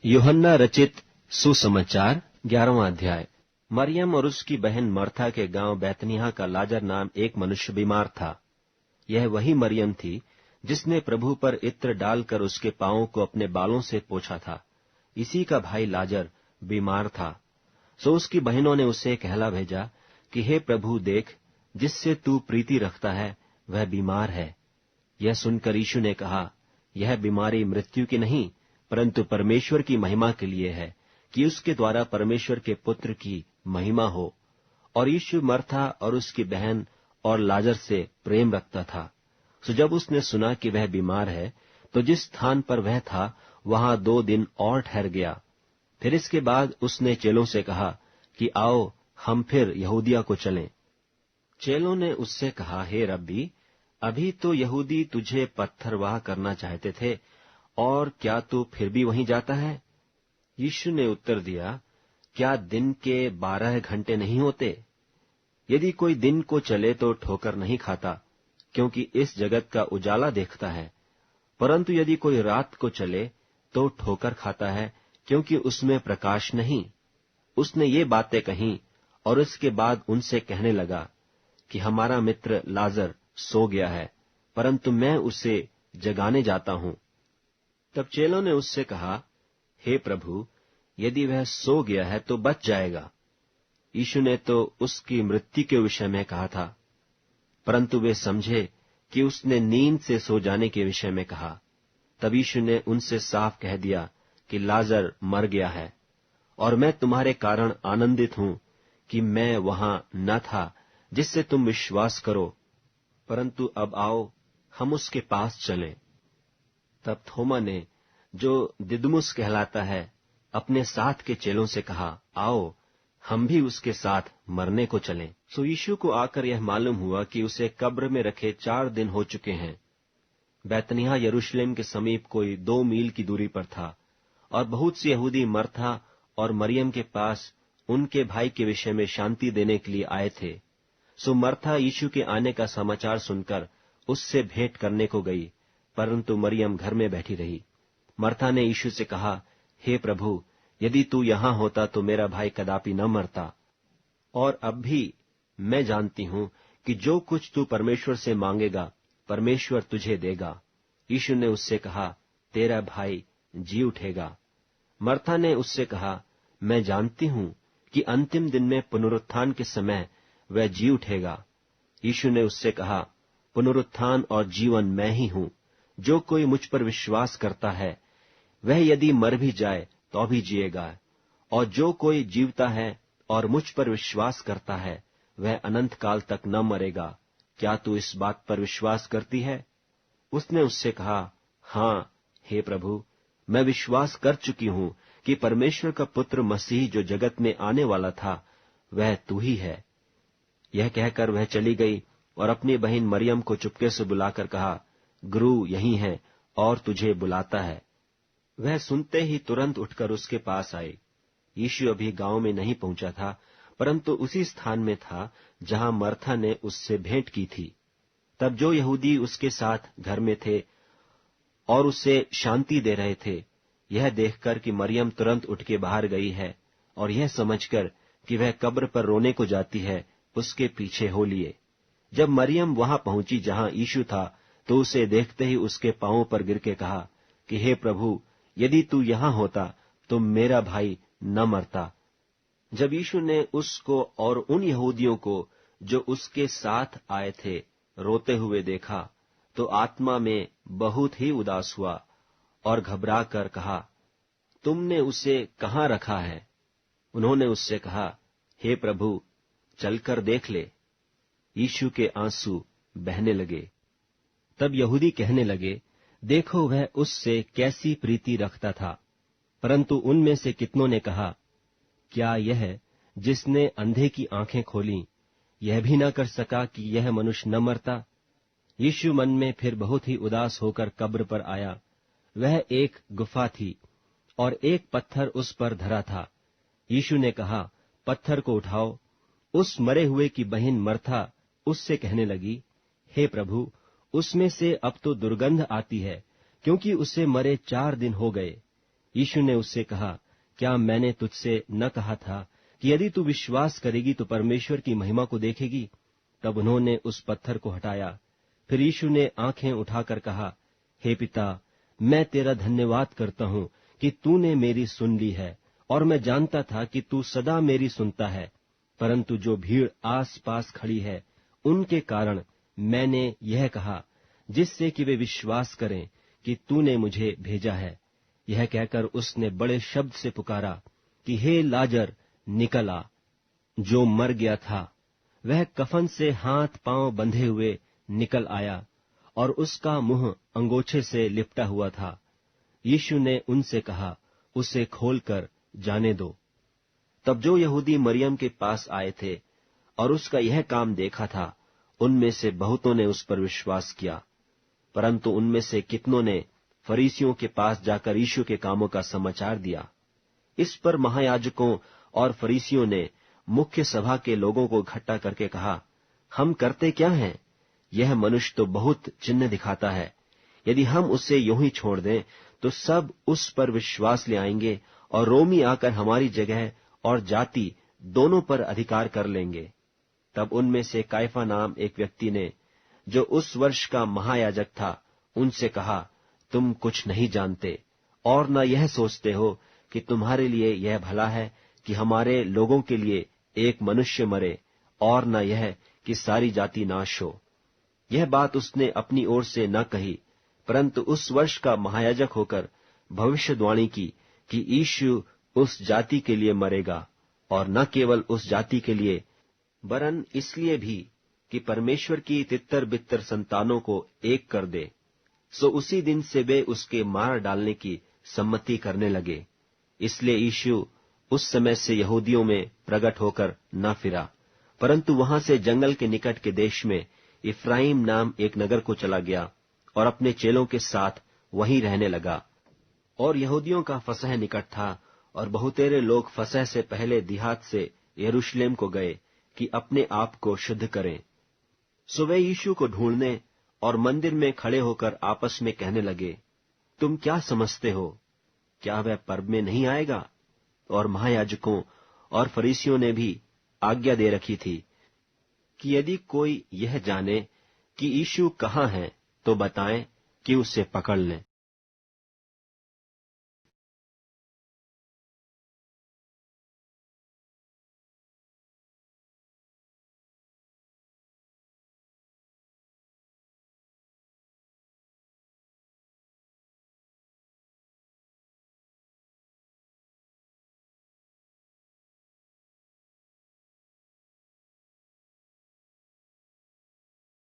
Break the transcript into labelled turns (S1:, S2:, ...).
S1: यूहन्ना रचित सुसमाचार 11वां अध्याय। मरियम और उसकी बहन मर्था के गांव बैतनिय्याह का लाजर नाम एक मनुष्य बीमार था। यह वही मरियम थी जिसने प्रभु पर इत्र डालकर उसके पांवों को अपने बालों से पोंछा था। इसी का भाई लाजर बीमार था। सो उसकी बहनों ने उसे कहला भेजा कि हे प्रभु, देख, जिससे तू प्रीति रखता है वह बीमार है। यह सुनकर यीशु ने कहा, यह बीमारी मृत्यु की नहीं, परंतु परमेश्वर की महिमा के लिए है, कि उसके द्वारा परमेश्वर के पुत्र की महिमा हो। और यीशु मर्था और उसकी बहन और लाजर से प्रेम रखता था। सो जब उसने सुना कि वह बीमार है, तो जिस स्थान पर वह था वहां 2 दिन और ठहर गया। फिर इसके बाद उसने चेलों से कहा कि आओ हम फिर यहूदिया को चलें। चेलों ने उससे कहा, हे रब्बी, अभी तो यहूदी तुझे पत्थरवाह करना चाहते थे, और क्या तू फिर भी वहीं जाता है? यीशु ने उत्तर दिया, क्या दिन के 12 घंटे नहीं होते? यदि कोई दिन को चले तो ठोकर नहीं खाता, क्योंकि इस जगत का उजाला देखता है। परंतु यदि कोई रात को चले तो ठोकर खाता है, क्योंकि उसमें प्रकाश नहीं। उसने ये बातें कहीं और उसके बाद उनसे कहने लगा कि हमारा मित्र लाजर सो गया है, परंतु मैं उसे जगाने जाता हूं। तब चेलों ने उससे कहा, हे प्रभु, यदि वह सो गया है तो बच जाएगा। यीशु ने तो उसकी मृत्यु के विषय में कहा था, परंतु वे समझे कि उसने नींद से सो जाने के विषय में कहा। तब यीशु ने उनसे साफ कह दिया कि लाजर मर गया है, और मैं तुम्हारे कारण आनंदित हूं कि मैं वहां न था, जिससे तुम विश्वास करो। परंतु अब आओ हम उसके पास चलें। तब थोमा ने, जो दिदुमुस कहलाता है, अपने साथ के चेलों से कहा, आओ हम भी उसके साथ मरने को चलें। सो यीशु को आकर यह मालूम हुआ कि उसे कब्र में रखे 4 दिन हो चुके हैं। बैतनिय्याह यरूशलेम के समीप कोई 2 मील की दूरी पर था, और बहुत से यहूदी मर्था और मरियम के पास उनके भाई के विषय में शांति देने के लिए आए थे। सो मर्था यीशु के आने का समाचार सुनकर उससे भेंट करने को गई, परंतु मरियम घर में बैठी रही। मर्था ने यीशु से कहा, हे प्रभु, यदि तू यहां होता तो मेरा भाई कदापि न मरता। और अब भी मैं जानती हूं कि जो कुछ तू परमेश्वर से मांगेगा, परमेश्वर तुझे देगा। यीशु ने उससे कहा, तेरा भाई जी उठेगा। मर्था ने उससे कहा, मैं जानती हूं कि अंतिम दिन में पुनरुत्थान के समय वह जी उठेगा। यीशु ने उससे कहा, पुनरुत्थान और जीवन मैं ही हूं। जो कोई मुझ पर विश्वास करता है, वह यदि मर भी जाए तो भी जिएगा, और जो कोई जीवता है और मुझ पर विश्वास करता है, वह अनंत काल तक न मरेगा। क्या तू इस बात पर विश्वास करती है? उसने उससे कहा, हाँ हे प्रभु, मैं विश्वास कर चुकी हूं कि परमेश्वर का पुत्र मसीह जो जगत में आने वाला था, वह तू ही है। यह कहकर वह चली गई और अपनी बहन मरियम को चुपके से बुलाकर कहा, गुरु यहीं है और तुझे बुलाता है। वह सुनते ही तुरंत उठकर उसके पास आई। यीशु अभी गांव में नहीं पहुंचा था, परंतु उसी स्थान में था जहां मर्था ने उससे भेंट की थी। तब जो यहूदी उसके साथ घर में थे और उसे शांति दे रहे थे, यह देखकर कि मरियम तुरंत उठ के बाहर गई है, और यह समझकर कि वह कब्र पर रोने को जाती है, उसके पीछे हो लिए। जब मरियम वहां पहुंची जहां यीशु था, तो उसे देखते ही उसके पांवों पर गिर के कहा कि हे प्रभु, यदि तू यहां होता तो मेरा भाई न मरता। जब यीशु ने उसको और उन यहूदियों को जो उसके साथ आए थे रोते हुए देखा, तो आत्मा में बहुत ही उदास हुआ और घबरा कर कहा, तुमने उसे कहाँ रखा है? उन्होंने उससे कहा, हे प्रभु, चलकर देख ले। यीशु के आंसू बहने लगे। तब यहूदी कहने लगे, देखो वह उससे कैसी प्रीति रखता था। परंतु उनमें से कितनों ने कहा, क्या यह जिसने अंधे की आंखें खोली, यह भी न कर सका कि यह मनुष्य न मरता? यीशु मन में फिर बहुत ही उदास होकर कब्र पर आया। वह एक गुफा थी और एक पत्थर उस पर धरा था। यीशु ने कहा, पत्थर को उठाओ। उस मरे हुए की बहन मर्था उससे कहने लगी, हे प्रभु, उसमें से अब तो दुर्गंध आती है, क्योंकि उसे मरे 4 दिन हो गए। यीशु ने उससे कहा, क्या मैंने तुझसे न कहा था कि यदि तू विश्वास करेगी तो परमेश्वर की महिमा को देखेगी? तब उन्होंने उस पत्थर को हटाया। फिर यीशु ने आंखें उठाकर कहा, हे पिता, मैं तेरा धन्यवाद करता हूँ कि तूने मेरी सुन ली है, और मैं जानता था कि तू सदा मेरी सुनता है, परंतु जो भीड़ आस पास खड़ी है उनके कारण मैंने यह कहा, जिससे कि वे विश्वास करें कि तूने मुझे भेजा है। यह कहकर उसने बड़े शब्द से पुकारा कि हे लाजर, निकल आ। जो मर गया था वह कफन से हाथ पांव बंधे हुए निकल आया, और उसका मुंह अंगोछे से लिपटा हुआ था। यीशु ने उनसे कहा, उसे खोलकर जाने दो। तब जो यहूदी मरियम के पास आए थे और उसका यह काम देखा था, उनमें से बहुतों ने उस पर विश्वास किया, परंतु उनमें से कितनों ने फरीसियों के पास जाकर यीशु के कामों का समाचार दिया। इस पर महायाजकों और फरीसियों ने मुख्य सभा के लोगों को इकट्ठा करके कहा, हम करते क्या हैं? यह मनुष्य तो बहुत चिन्ह दिखाता है। यदि हम उसे यूं ही छोड़ दें तो सब उस पर विश्वास ले आएंगे, और रोमी आकर हमारी जगह और जाति दोनों पर अधिकार कर लेंगे। तब उनमें से कायफा नाम एक व्यक्ति ने, जो उस वर्ष का महायाजक था, उनसे कहा, तुम कुछ नहीं जानते और न यह सोचते हो कि तुम्हारे लिए यह भला है कि हमारे लोगों के लिए एक मनुष्य मरे, और न यह कि सारी जाति नाश हो। यह बात उसने अपनी ओर से न कही, परंतु उस वर्ष का महायाजक होकर भविष्यवाणी की कि यीशु उस जाति के लिए मरेगा, और न केवल उस जाति के लिए, वरन इसलिए भी कि परमेश्वर की तितर बितर संतानों को एक कर दे। सो उसी दिन से वे उसके मार डालने की सम्मति करने लगे। इसलिए यीशु उस समय से यहूदियों में प्रकट होकर न फिरा, परंतु वहां से जंगल के निकट के देश में इफ्राइम नाम एक नगर को चला गया, और अपने चेलों के साथ वहीं रहने लगा। और यहूदियों का फसह निकट था, और बहुतेरे लोग फसह से पहले दिहात से यरूशलेम को गए कि अपने आप को शुद्ध करें। सो वे यीशु को ढूंढने और मंदिर में खड़े होकर आपस में कहने लगे, तुम क्या समझते हो? क्या वह पर्व में नहीं आएगा? और महायाजकों और फरीसियों ने भी आज्ञा दे रखी थी कि यदि कोई यह जाने कि यीशु कहाँ है तो बताएं कि उसे पकड़ लें।